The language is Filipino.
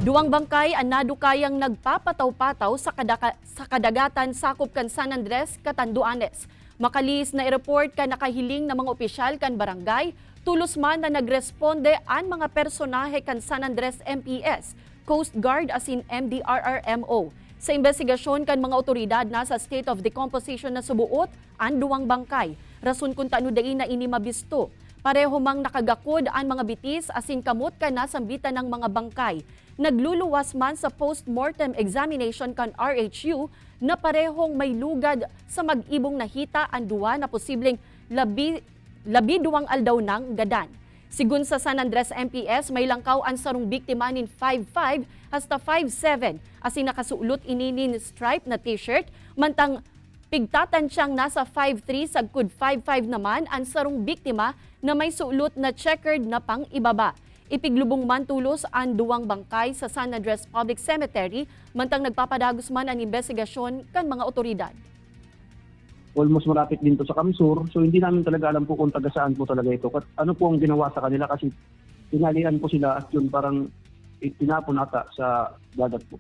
Duwang bangkay ang nadukayang nagpapataw-pataw sa kadagatan sakop kan San Andres, Catanduanes. Makalis na i-report kan nakahiling na mga opisyal kan barangay, tulos man na nagresponde ang mga personahe kan San Andres MPS, Coast Guard asin MDRRMO. Sa investigasyon kan mga otoridad na sa state of decomposition na subuot ang duwang bangkay. Rason kung tanudain na ini mabisto. Pareho mang nakagakod ang mga bitis asin kamot ka na sambitan ng mga bangkay. Nagluluwas man sa post-mortem examination kan RHU na parehong may lugad sa mag-ibong nahita ang duwa na posibleng labi duwang aldaw ng gadan. Sigun sa San Andres MPS, may langkaw ang sarong biktima nin 5'5 hasta 5'7 asin nakasulot ininin stripe na t-shirt, mantang pigtatan siyang nasa 5'3 sagkud 5'5 naman ang sarong biktima na may sulot na checkered na pang ibaba. Ipiglubong man tulos ang duwang bangkay sa San Andres Public Cemetery, mantang nagpapadagos man ang investigasyon kan mga otoridad. Almost malapit din to sa Kamsur, so hindi namin talaga alam po kung taga saan po talaga ito. Ano po ang ginawa sa kanila kasi tinalian po sila at yun parang tinapon ata sa dagat po.